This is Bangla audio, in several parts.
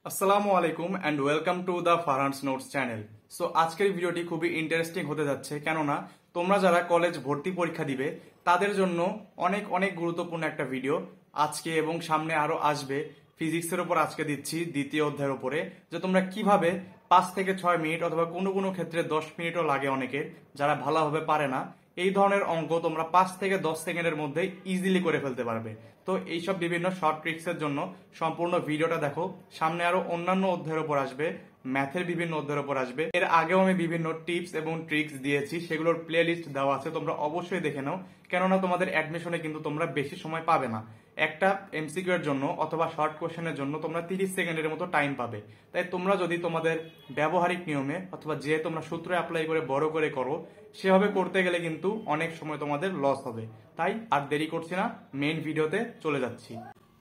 আসসালামু আলাইকুম and welcome to the Farhan's notes channel. So আজকের ভিডিওটি খুবই ইন্টারেস্টিং হতে যাচ্ছে, কেননা তোমরা যারা কলেজ ভর্তি পরীক্ষা দিবে তাদের জন্য অনেক অনেক গুরুত্বপূর্ণ একটা ভিডিও আজকে এবং সামনে আরো আসবে। ফিজিক্সের উপর আজকে দিচ্ছি দ্বিতীয় অধ্যায়ের উপরে, যে তোমরা কিভাবে 5 থেকে 6 মিনিট অথবা কোনো কোনো ক্ষেত্রে 10 মিনিটও লাগে অনেকের, যারা ভালোভাবে পারে না, এই ধরনের অঙ্ক তোমরা 5 থেকে 10 সেকেন্ডের মধ্যে ইজিলি করে ফেলতে পারবে। তো এইসব বিভিন্ন শর্ট ট্রিক্সের জন্য সম্পূর্ণ ভিডিওটা দেখো। সামনে আরো অন্যান্য অধ্যায়ের উপর আসবে, ম্যাথের বিভিন্ন অধ্যায়ের উপর আসবে। এর আগেও আমি বিভিন্ন টিপস এবং ট্রিক্স দিয়েছি, সেগুলোর প্লে লিস্ট দেওয়া আছে, তোমরা অবশ্যই দেখে নাও। কেননা তোমাদের অ্যাডমিশনে কিন্তু তোমরা বেশি সময় পাবে না। একটা এমসিকিউ এর জন্য অথবা শর্ট কোশ্চেনের জন্য তোমরা 30 সেকেন্ডের মতো টাইম পাবে। তাই তোমরা যদি তোমাদের ব্যবহারিক নিয়মে অথবা যে তোমরা সূত্র অ্যাপ্লাই করে বড় করে করো, সেভাবে করতে গেলে কিন্তু অনেক সময় তোমাদের লস হবে। তাই আর দেরি করছি না, মেইন ভিডিওতে চলে যাচ্ছি।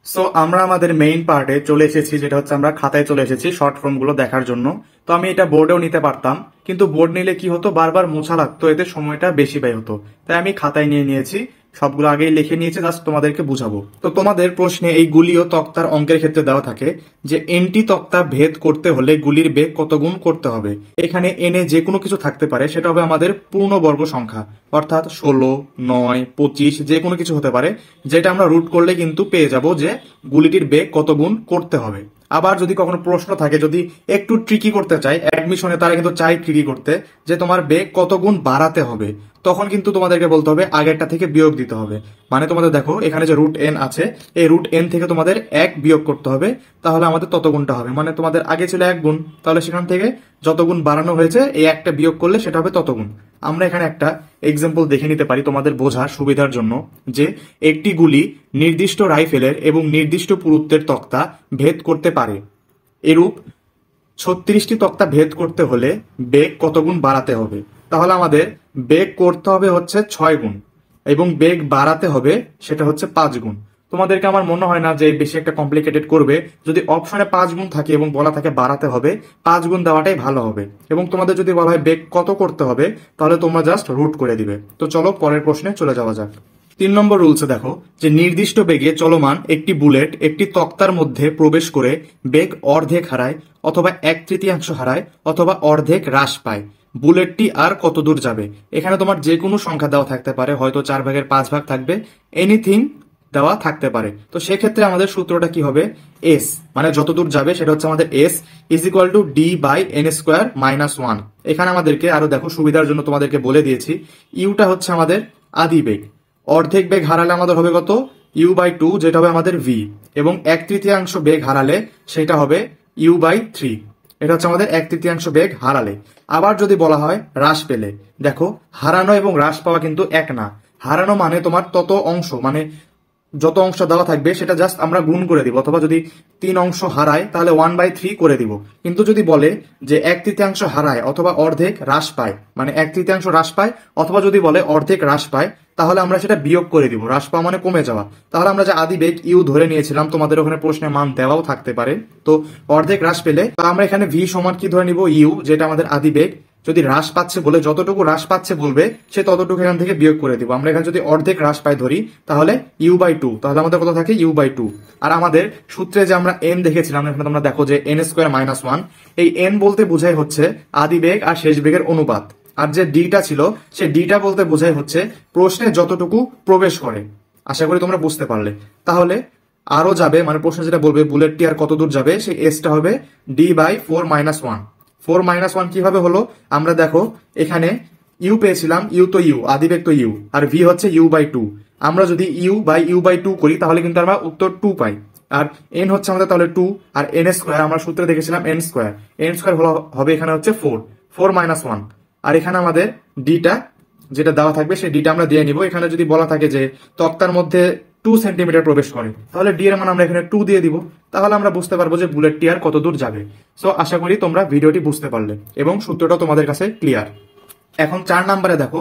সো আমরা আমাদের মেইন পার্টে চলে এসেছি, যেটা হচ্ছে আমরা খাতায় চলে এসেছি শর্ট ফর্ম গুলো দেখার জন্য। তো আমি এটা বোর্ডেও নিতে পারতাম, কিন্তু বোর্ড নিলে কি হতো, বারবার মোছা লাগতো, এতে সময়টা বেশি ব্যয় হতো। তাই আমি খাতায় নিয়ে নিয়েছি, সবগুলো আগেই লিখে নিয়েছি, জাস্ট তোমাদেরকে বুঝাবো। তো তোমাদের প্রশ্নে এই গুলিও তক্তার অঙ্কের ক্ষেত্রে দেওয়া থাকে যে এনটি তক্তা ভেদ করতে হলে গুলির বেগ কত গুণ করতে হবে। এখানে এনে যে কোনো কিছু থাকতে পারে, সেটা হবে আমাদের পূর্ণবর্গ সংখ্যা, অর্থাৎ 16, 9, 25 যে কোনো কিছু হতে পারে, যেটা আমরা রুট করলে কিন্তু পেয়ে যাব যে গুলিটির বেগ কত গুণ করতে হবে। আবার যদি কখনো প্রশ্ন থাকে, যদি একটু ট্রিকি করতে চাই অ্যাডমিশনে, তারা কিন্তু চাই ট্রিকি করতে, যে তোমার বেগ কত গুণ বাড়াতে হবে, তখন কিন্তু তোমাদেরকে বলতে হবে আগেরটা থেকে বিয়োগ দিতে হবে। মানে তোমাদের দেখো এখানে যে রুট এন আছে, এই রুট এন থেকে তোমাদের 1 বিয়োগ করতে হবে, তাহলে আমাদের তত গুণটা হবে। মানে তোমাদের আগে ছিল 1 গুণ, তাহলে সেখান থেকে যত গুণ বাড়ানো হয়েছে এই একটা বিয়োগ করলে সেটা হবে তত গুণ। আমরা এখানে একটা এক্সাম্পল দেখে নিতে পারি তোমাদের বোঝার সুবিধার জন্য, যে একটি গুলি নির্দিষ্ট রাইফেলের এবং নির্দিষ্ট পুরুত্বের তক্তা ভেদ করতে পারে। এরূপ 36টি তক্তা ভেদ করতে হলে বেগ কত গুণ বাড়াতে হবে। তাহলে আমাদের বেগ করতে হবে হচ্ছে 6 গুণ এবং বেগ বাড়াতে হবে সেটা হচ্ছে 5 গুণ। তোমাদেরকে আমার মনে হয় না যে বেশি একটা কমপ্লিকেটেড করবে। যদি অপশনে 5 গুণ থাকে এবং বলা থাকে বাড়াতে হবে, 5 গুণ দেওয়াটাই ভালো হবে। এবং তোমাদের যদি বলা হয় বেগ কত করতে হবে, তাহলে তোমরা জাস্ট রুট করে দিবে। তো চলো পরের প্রশ্নে চলে যাওয়া যাক। 3 নম্বর রুলসে দেখো যে নির্দিষ্ট বেগে চলমান একটি বুলেট একটি তক্তার মধ্যে প্রবেশ করে বেগ অর্ধেক হারায় অথবা 1/3 হারায় অথবা অর্ধেক হ্রাস পায়। বুলেটটি আর কত দূর যাবে? এখানে তোমার যে কোনো সংখ্যা দেওয়া থাকতে পারে, হয়তো 4 ভাগের 5 ভাগ থাকবে, এনিথিং দেওয়া থাকতে পারে। তো সেক্ষেত্রে আমাদের সূত্রটা কি হবে? এস মানে যত দূর যাবে সেটা হচ্ছে আমাদের S is equal to D by N square minus 1। এখানে আমাদেরকে আরো দেখো সুবিধার জন্য তোমাদেরকে বলে দিয়েছি, ইউটা হচ্ছে আমাদের আদি বেগ, অর্ধেক বেগ হারালে আমাদের হবে কত? ইউ বাই 2, যেটা হবে আমাদের ভি, এবং 1/3 বেগ হারালে সেটা হবে ইউ বাই 3। এটা হচ্ছে আমাদের 1/3 বেগ হারালে। আবার যদি বলা হয় হ্রাস পেলে, দেখো হারানো এবং হ্রাস পাওয়া কিন্তু এক না। হারানো মানে তোমার তত অংশ, মানে যত অংশ দেওয়া থাকবে সেটা জাস্ট আমরা গুণ করে দিব, অথবা যদি 3 অংশ হারায় তাহলে 1/3 করে দিব। কিন্তু যদি বলে যে 1/3 হারায় অথবা অর্ধেক হ্রাস পায়, মানে 1/3 হ্রাস পায়, অথবা যদি বলে অর্ধেক হ্রাস পায়, তাহলে আমরা সেটা বিয়োগ করে দিব। হ্রাস পাওয়া মানে কমে যাওয়া। তাহলে আমরা যে আদি বেগ ইউ ধরে নিয়েছিলাম, তোমাদের ওখানে প্রশ্নের মান দেওয়াও থাকতে পারে, তো অর্ধেক হ্রাস পেলে আমরা এখানে ভি সমান কি ধরে নিব? ইউ, যেটা আমাদের আদি বেগ। যদি হ্রাস পাচ্ছে বলে, যতটুকু হ্রাস পাচ্ছে বলবে, সে ততটুকু এখান থেকে বিয়োগ করে দিব। আমরা এখানে যদি অর্ধেক হ্রাস পাই ধরি, তাহলে ইউ বাই 2, তাহলে আমাদের কত থাকে? You by 2। আর আমাদের সূত্রে যে আমরা এন দেখেছিলাম, এখানে তোমরা দেখো যে এন স্কোয়ার মাইনাস 1, এই এন বলতে বোঝাই হচ্ছে আদি বেগ আর শেষ বেগের অনুপাত। আর যে ডিটা ছিল, সে ডিটা বলতে বোঝাই হচ্ছে প্রশ্নে যতটুকু প্রবেশ করে। আশা করি তোমরা বুঝতে পারলে। তাহলে আরো যাবে, মানে প্রশ্ন যেটা বলবে বুলেটটি আর কত দূর যাবে, সেই এসটা হবে ডি বাই 4 মাইনাস 1। 4 মাইনাস 1 কিভাবে হলো? আমরা দেখো এখানে ইউ পেয়েছিলাম, ইউ তো ইউ, আদিবেগ তো ইউ, আর ভি হচ্ছে ইউ বাই 2। আমরা যদি ইউ বাই 2 করি, তাহলে কিন্তু আমরা উত্তর 2 পাই। আর এন হচ্ছে আমাদের তাহলে 2, আর এন স্কোয়ার আমরা সূত্রে দেখেছিলাম এন স্কোয়ার। এন স্কোয়ার হবে এখানে হচ্ছে 4 মাইনাস 1। আর এখানে আমাদের ডিটা যেটা দেওয়া থাকবে, সেই ডিটা আমরা দিয়ে নিব। এখানে যদি বলা থাকে যে তক্তার মধ্যে 2 সেন্টিমিটার প্রবেশ করে, তাহলে ডি এর মান আমরা এখানে 2 দিয়ে দিব। তাহলে আমরা বুঝতে পারবো যে বুলেটটি আর কত দূর যাবে। সো আশা করি তোমরা ভিডিওটি বুঝতে পারলে এবং সূত্রটা তোমাদের কাছে ক্লিয়ার। এখন 4 নম্বরে দেখো,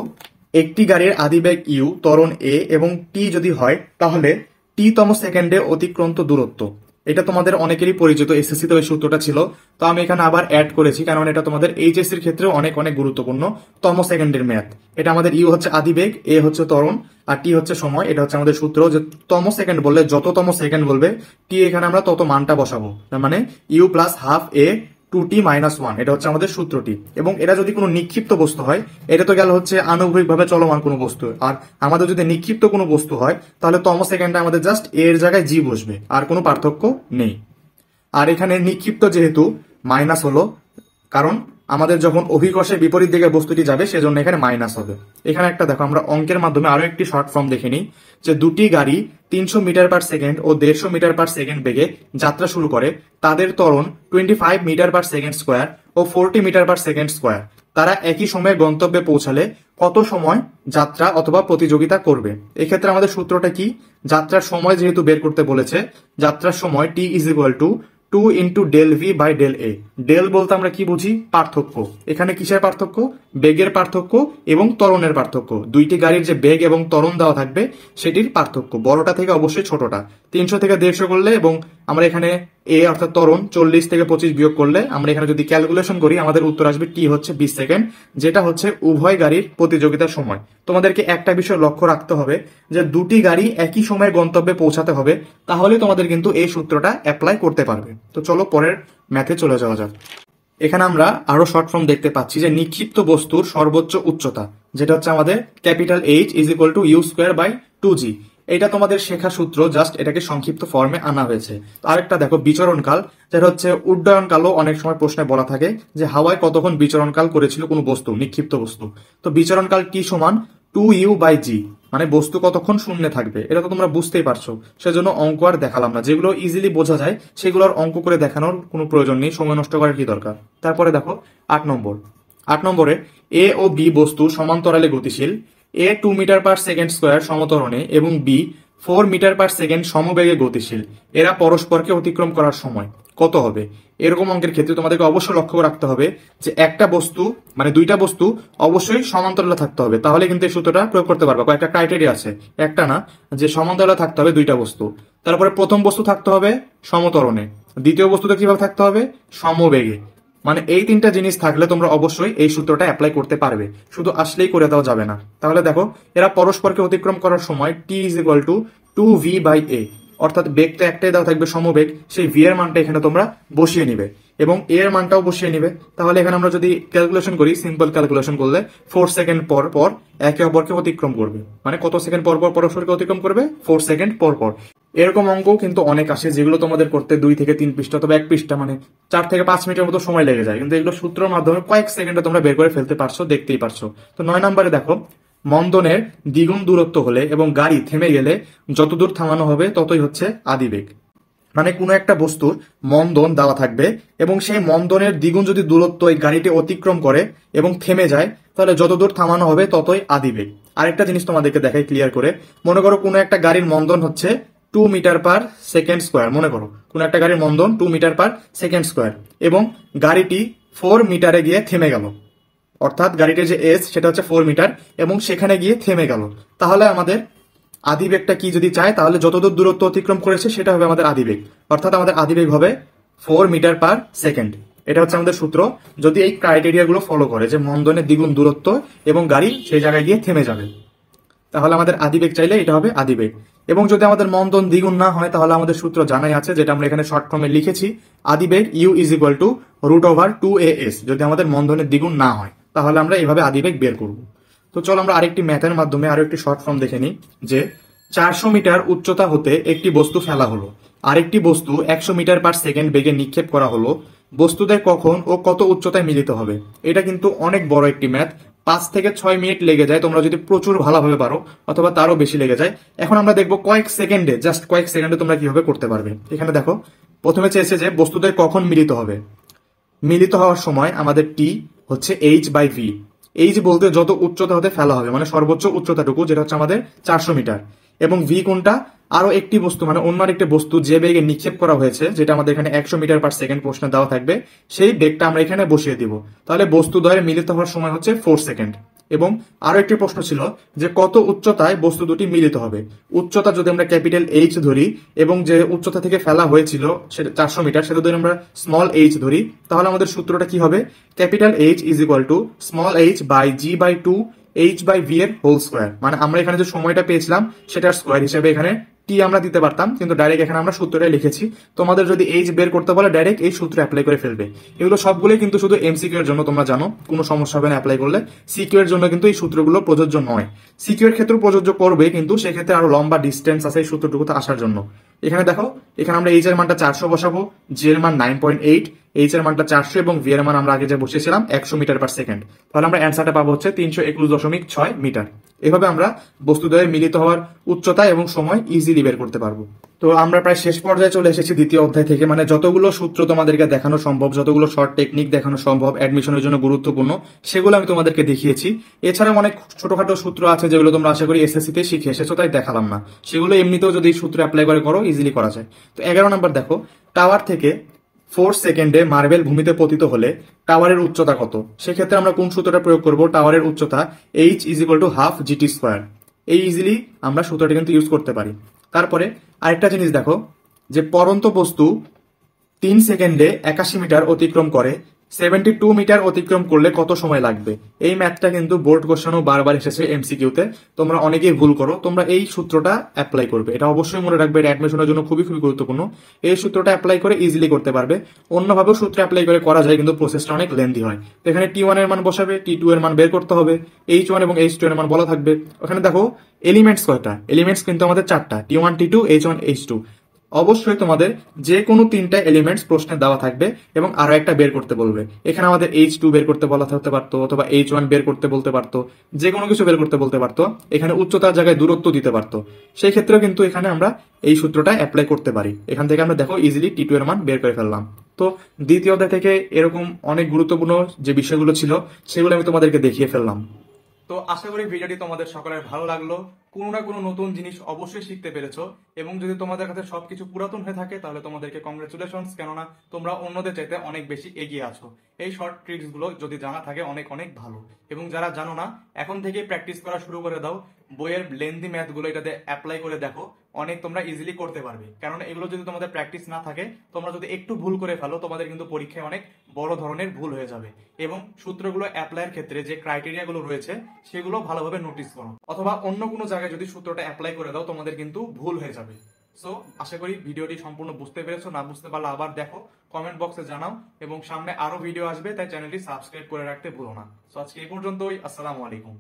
একটি গাড়ির আদিবেগ ইউ, ত্বরণ এ এবং টি যদি হয়, তাহলে টি তম সেকেন্ডে অতিক্রান্ত দূরত্ব এটা তোমাদের অনেকেরই পরিচিত, এসএসসি তে ওই সূত্রটা ছিল, তো আমি এখানে আবার অ্যাড করেছি কারণ এটা তোমাদের এইচএসসির ক্ষেত্রে অনেক অনেক গুরুত্বপূর্ণ। তম সেকেন্ডের ম্যাথ, এটা আমাদের ইউ হচ্ছে আদিবেগ, এ হচ্ছে ত্বরণ, আর টি হচ্ছে সময়। এটা হচ্ছে আমাদের সূত্র যে তম সেকেন্ড বললে যততম সেকেন্ড বলবে টি এখানে আমরা তত মানটা বসাবো, তার মানে you plus half A 2t-1, এটা হচ্ছে আমাদের সূত্রটি। এবং এটা যদি কোনো নিক্ষিপ্ত বস্তু হয়, এটা তো গেল হচ্ছে আনুভূমিকভাবে চলমান কোনো বস্তু, আর আমাদের যদি নিক্ষিপ্ত কোনো বস্তু হয় তাহলে তম সেকেন্ডে আমাদের জাস্ট এর জায়গায় জি বসবে, আর কোনো পার্থক্য নেই। আর এখানে নিক্ষিপ্ত যেহেতু মাইনাস হলো, কারণ আমাদের যখন অভিকর্ষের বিপরীত দিকে বস্তুটি যাবে সেজন্য এখানে মাইনাস হবে। এখানে একটা দেখো, আমরা অঙ্কের মাধ্যমে আরো একটি শর্ট ফর্ম দেখে নিই যে দুটি গাড়ি 300 মিটার পার সেকেন্ড ও 150 মিটার পার সেকেন্ড বেগে যাত্রা শুরু করে, তাদের ত্বরণ 25 মিটার পার সেকেন্ড স্কোয়ার ও 40 মিটার পার সেকেন্ড স্কোয়ার। তারা একই সময়ে গন্তব্যে পৌঁছালে কত সময় যাত্রা অথবা প্রতিযোগিতা করবে? এক্ষেত্রে আমাদের সূত্রটা কি? যাত্রার সময় যেহেতু বের করতে বলেছে, যাত্রার সময় T is equal to 2 into del V by del A. Del বলতে আমরা কি বুঝি? পার্থক্য। এখানে কিসের পার্থক্য? বেগের পার্থক্য এবং ত্বরণের পার্থক্য। দুইটি গাড়ির যে বেগ এবং ত্বরণ দেওয়া থাকবে সেটির পার্থক্য, বড়টা থেকে অবশ্যই ছোটটা। 300 থেকে 150 করলে এবং আমরা এখানে এ অর্থাৎ ত্বরণ 40 থেকে 25 বিয়োগ করলে আমরা এখানে যদি ক্যালকুলেশন করি আমাদের উত্তর আসবে টি হচ্ছে 20 সেকেন্ড, যেটা হচ্ছে উভয় গাড়ির প্রতিযোগিতার সময়। তোমাদেরকে একটা বিষয় লক্ষ্য রাখতে হবে যে দুটি গাড়ি একই সময়ে গন্তব্যে পৌঁছাতে হবে, তাহলে তোমাদের কিন্তু এই সূত্রটা অ্যাপ্লাই করতে পারবে। তো চলো পরের ম্যাথে চলে যাওয়া যাক। এখানে আমরা আরো শর্ট ফর্ম দেখতে পাচ্ছি যে নিক্ষিপ্ত বস্তুর সর্বোচ্চ উচ্চতা, যেটা হচ্ছে আমাদের capital H is equal to U square by 2g। এটা তোমাদের শেখা সূত্র, জাস্ট এটাকে সংক্ষিপ্ত ফর্মে আনা হয়েছে। তো আরেকটা দেখো বিচরণকাল, যেটা হচ্ছে উড্ডয়নকালও অনেক সময় প্রশ্নে বলা থাকে যে হাওয়ায় কতক্ষণ বিচরণকাল করেছিল কোনো বস্তু, নিক্ষিপ্ত বস্তু। তো বিচরণকাল টি সমান 2u বাই জি, মানে বস্তু কতক্ষণ শূন্যে থাকবে। এটা তো তোমরা বুঝতেই পারছো, সেজন্য অঙ্ক আর দেখালাম না। যেগুলো ইজিলি বোঝা যায় সেগুলোর অঙ্ক করে দেখানোর কোনো প্রয়োজন নেই, সময় নষ্ট করার কি দরকার। তারপরে দেখো 8 নম্বরে এ ও বি বস্তু সমান্তরালে গতিশীল। এ 2 মিটার পার সেকেন্ড স্কোয়ার সমত্বরণে এবং বি 4 মিটার পার সেকেন্ড সমবেগে গতিশীল। এরা পরস্পরকে অতিক্রম করার সময় কত হবে? এরকম অঙ্কের ক্ষেত্রে তোমাদেরকে অবশ্যই লক্ষ্য রাখতে হবে যে একটা বস্তু মানে দুইটা বস্তু অবশ্যই সমান্তরালে থাকতে হবে, তাহলে কিন্তু এই সূত্রটা প্রয়োগ করতে পারবে। কয়েকটা ক্রাইটেরিয়া আছে, একটা না, যে সমান্তরালে থাকতে হবে দুইটা বস্তু। তারপরে প্রথম বস্তু থাকতে হবে সমত্বরণে, দ্বিতীয় বস্তুটা কিভাবে থাকতে হবে? সমবেগে। মানে এই তিনটা জিনিস থাকলে তোমরা অবশ্যই এই সূত্রটা অ্যাপ্লাই করতে পারবে, শুধু আসলেই করে দেওয়া যাবে না। তাহলে দেখো এরা পরস্পরকে অতিক্রম করার সময় T is equal to 2v by A, অর্থাৎ বেগটা একটাই দেওয়া থাকবে সমবেগ, সেই ভি এর মানটা এখানে তোমরা বসিয়ে নিবে এবং এ এর মানটাও বসিয়ে নিবে। তাহলে এখানে আমরা যদি ক্যালকুলেশন করি, সিম্পল ক্যালকুলেশন করলে 4 সেকেন্ড পর পর একে অপরকে অতিক্রম করবে। মানে কত সেকেন্ড পর পর পরস্পরকে অতিক্রম করবে? 4 সেকেন্ড পর পর। এরকম অঙ্কও কিন্তু অনেক আসে যেগুলো তোমাদের করতে 2 থেকে 3 পৃষ্ঠা অথবা 1 পৃষ্ঠা, মানে 4 থেকে 5 মিনিটের মতো সময় লেগে যায়, কিন্তু এগুলো সূত্রের মাধ্যমে কয়েক সেকেন্ডে তোমরা বের করে ফেলতে পারছো, দেখতেই পারছো। তো 9 নম্বরে দেখো মন্দনের দ্বিগুণ দূরত্ব হলে এবং গাড়ি থেমে গেলে যত দূর থামানো হবে ততই হচ্ছে আদিবেগ। মানে কোনো একটা বস্তুর মন্দন দেওয়া থাকবে এবং সেই মন্দনের দ্বিগুণ যদি দূরত্ব এই গাড়িটি অতিক্রম করে এবং থেমে যায়, তাহলে যত দূর থামানো হবে ততই আদিবেগ। আরেকটা জিনিস তোমাদেরকে দেখাই ক্লিয়ার করে। মনে করো কোনো একটা গাড়ির মন্দন হচ্ছে 2 মিটার পার সেকেন্ড স্কোয়ার। মনে করো কোনো একটা গাড়ির মন্দন 2 মিটার পার সেকেন্ড স্কোয়ার এবং গাড়িটি 4 মিটারে গিয়ে থেমে গেল, অর্থাৎ গাড়িটির যে এস সেটা হচ্ছে 4 মিটার এবং সেখানে গিয়ে থেমে গেল। তাহলে আমাদের আদিবেগটা কি যদি চাই, তাহলে যতদূর দূরত্ব অতিক্রম করেছে সেটা হবে আমাদের আদিবেগ, অর্থাৎ আমাদের আদিবেগ হবে 4 মিটার পার সেকেন্ড। এটা হচ্ছে আমাদের সূত্র, যদি এই ক্রাইটেরিয়া গুলো ফলো করে যে মন্দনের দ্বিগুণ দূরত্ব এবং গাড়ি সেই জায়গায় গিয়ে থেমে যাবে, তাহলে আমাদের আদিবেগ চাইলে এটা হবে আদিবেগ। এবং যদি আমাদের মন্দন দ্বিগুণ না হয় তাহলে আমাদের সূত্র জানাই আছে, যেটা আমরা এখানে শর্ট ফর্মে লিখেছি, আদিবেগ u is equal to √2as। যদি আমাদের মন্দনের দ্বিগুণ না হয় তাহলে আমরা এইভাবে আদিবেগ বের করব। তো চলো আমরা আরেকটি ম্যাথের মাধ্যমে আরো একটি শর্ট ফর্ম দেখে নিই যে 400 মিটার উচ্চতা হতে একটি বস্তু ফেলা হলো, আরেকটি বস্তু 100 মিটার পার সেকেন্ড বেগে নিক্ষেপ করা হলো, বস্তুদের কখন ও কত উচ্চতায় মিলিত হবে। এটা কিন্তু অনেক বড় একটি ম্যাথ, 5 থেকে 6 মিনিট লেগে যায় তোমরা যদি প্রচুর ভালোভাবে পারো, অথবা তারও বেশি লেগে যায়। এখন আমরা দেখবো কয়েক সেকেন্ডে, জাস্ট কয়েক সেকেন্ডে তোমরা কিভাবে করতে পারবে। এখানে দেখো প্রথমে চেয়েছে যে বস্তুদের কখন মিলিত হবে। মিলিত হওয়ার সময় আমাদের টি হচ্ছে এইচ বাই ভি। এইচ বলতে যত উচ্চতা হতে ফেলা হবে, মানে সর্বোচ্চ উচ্চতাটুকু, যেটা হচ্ছে আমাদের 400 মিটার, এবং ভি কোনটা? আরো একটি বস্তু মানে অন্য আরেকটি বস্তু যে বেগে নিক্ষেপ করা হয়েছে, যেটা আমাদের এখানে 100 মিটার পার সেকেন্ড প্রশ্ন দেওয়া থাকবে, সেই বেগটা আমরা এখানে বসিয়ে দিব। তাহলে বস্তু দ্বয়ের মিলিত হওয়ার সময় হচ্ছে 4 সেকেন্ড। এবং আরো একটি প্রশ্ন ছিল যে কত উচ্চতায় বস্তু দুটি মিলিত হবে। উচ্চতা যদি আমরা ক্যাপিটাল এইচ ধরি এবং যে উচ্চতা থেকে ফেলা হয়েছিল সেটা 400 মিটার, সেটা যদি আমরা স্মল এইচ ধরি, তাহলে আমাদের সূত্রটা কি হবে? Capital H is equal to small H by G by 2 H by V এর হোল স্কোয়ার। মানে আমরা এখানে যে সময়টা পেয়েছিলাম সেটার স্কোয়ার হিসেবে এখানে টি আমরা দিতে পারতাম, কিন্তু ডাইরেক্ট এখানে আমরা সূত্রটা লিখেছি। তোমাদের যদি এইচ বের করতে বলে ডাইরেক্ট এই সূত্র অ্যাপ্লাই করে ফেলবে। এগুলো সবগুলোই কিন্তু শুধু এমসিকিউ এর জন্য, তোমরা জানো কোনো সমস্যা হবে না অ্যাপ্লাই করলে। সিকিউ এর জন্য কিন্তু এই সূত্রগুলো প্রযোজ্য নয়। সিকিউ এর ক্ষেত্রে প্রযোজ্য করবে, কিন্তু সেক্ষেত্রে আরো লম্বা ডিস্টেন্স আছে এই সূত্রটুকুতে আসার জন্য। এখানে দেখো, এখানে আমরা এইচ এর মানটা 400 বসাবো, জি এর মান 9.8, এইচ এর মানটা 400 এবং ভি এর মান আমরা আগে যে বসিয়েছিলাম 100 মিটার পার সেকেন্ড। তাহলে আমরা অ্যান্সারটা পাবো হচ্ছে 321.6 মিটার। এভাবে আমরা বস্তুদ্বয়ে মিলিত হওয়ার উচ্চতা এবং সময় ইজিলি বের করতে পারবো। তো আমরা প্রায় শেষ পর্যায়ে চলে এসেছি দ্বিতীয় অধ্যায় থেকে। মানে যতগুলো সূত্র তোমাদেরকে দেখানো সম্ভব, যতগুলো শর্ট টেকনিক দেখানো সম্ভব অ্যাডমিশনের জন্য গুরুত্বপূর্ণ, সেগুলো আমি তোমাদেরকে দেখিয়েছি। এছাড়াও অনেক ছোটখাটো সূত্র আছে যেগুলো তোমরা আশা করি এসএসসি তে শিখে এসেছো, তাই দেখালাম না। সেগুলো এমনিতেও যদি সূত্র অ্যাপ্লাই করে করো ইজিলি করা যায়। তো 11 নম্বর দেখো, টাওয়ার থেকে 4 সেকেন্ডে মার্বেল ভূমিতে পতিত হলে টাওয়ারের উচ্চতা কত? সেক্ষেত্রে আমরা কোন সূত্রটা প্রয়োগ করব? টাওয়ারের উচ্চতা H is equal to half GT square. এই ইজিলি আমরা সূত্রটা কিন্তু ইউজ করতে পারি। তারপরে আরেকটা জিনিস দেখো, যে পরন্ত বস্তু 3 সেকেন্ডে 81 মিটার অতিক্রম করে, 72 মিটার অতিক্রম করলে কত সময় লাগবে? এই ম্যাথটা কিন্তু বোর্ড কোশ্চেনও বারবার এসেছে এমসিকিউতে, তোমরা অনেকেই ভুল করো। তোমরা এই সূত্রটা অ্যাপ্লাই করবে, এটা অবশ্যই মনে রাখবে, এটা অ্যাডমিশনের জন্য খুবই খুবই গুরুত্বপূর্ণ। এই সূত্রটা অ্যাপ্লাই করে ইজিলি করতে পারবে। অন্যভাবেও সূত্র অ্যাপ্লাই করে করা যায়, কিন্তু প্রসেসটা অনেক লেন্দি হয়। তো এখানে টি1 এর মান বসাবে, টি2 এর মান বের করতে হবে, এইচ1 এবং এইচ2 এর মান বলা থাকবে। ওখানে দেখো এলিমেন্টস কয়টা? এলিমেন্টস কিন্তু আমাদের 4টা, টি1 টি2 এইচ1 এইচ2। অবশ্যই তোমাদের যে কোনো 3টা এলিমেন্টস প্রশ্নে দেওয়া থাকবে এবং আরো একটা বের করতে বলবে। এখানে আমাদের এইচ2 বের করতে বলা থাকতে পারতো, অথবা এইচ1 বের করতে বলতে পারতো, যে কোনো কিছু বের করতে বলতে পারতো। এখানে উচ্চতার জায়গায় দূরত্ব দিতে পারতো। সেই ক্ষেত্রেও কিন্তু এখানে আমরা এই সূত্রটা অ্যাপ্লাই করতে পারি। এখান থেকে আমরা দেখো ইজিলি টি2 এর মান বের করে ফেললাম। তো দ্বিতীয় অধ্যায় থেকে এরকম অনেক গুরুত্বপূর্ণ যে বিষয়গুলো ছিল সেগুলো আমি তোমাদেরকে দেখিয়ে ফেললাম। তো আশা করি ভিডিওটি তোমাদের সকলের ভালো লাগলো। কোনো না কোনো নতুন জিনিস অবশ্যই শিখতে পেরেছো, এবং যদি তোমাদের কাছে সবকিছু পুরাতন হয়ে থাকে তাহলে তোমাদেরকে কংগ্রেচুলেশনস, কেননা তোমরা অন্যদের চাইতে অনেক বেশি এগিয়ে আছো। এই শর্ট ট্রিক্স গুলো যদি জানা থাকে অনেক অনেক ভালো, এবং যারা জানো না এখন থেকে প্র্যাকটিস করা শুরু করে দাও। বইয়ের লেন্দি ম্যাথ গুলো এটাতে অ্যাপ্লাই করে দেখো, অনেক তোমরা ইজিলি করতে পারবে। কারণ এগুলো যদি তোমাদের প্র্যাকটিস না থাকে, তোমরা যদি একটু ভুল করে ফেলো, তোমাদের কিন্তু পরীক্ষায় অনেক বড় ধরনের ভুল হয়ে যাবে। এবং সূত্রগুলো অ্যাপ্লাইয়ের ক্ষেত্রে যে ক্রাইটেরিয়া গুলো রয়েছে সেগুলো ভালোভাবে নোটিস করো, অথবা অন্য কোনো জায়গায় যদি সূত্রটা অ্যাপ্লাই করে দাও তোমাদের কিন্তু ভুল হয়ে যাবে। সো আশা করি ভিডিওটি সম্পূর্ণ বুঝতে পেরেছো। না বুঝতে পারলে আবার দেখো, কমেন্ট বক্সে জানাও, এবং সামনে আরো ভিডিও আসবে, তাই চ্যানেলটি সাবস্ক্রাইব করে রাখতে ভুলো না। সো আজকে এই পর্যন্তই। আসসালামু আলাইকুম।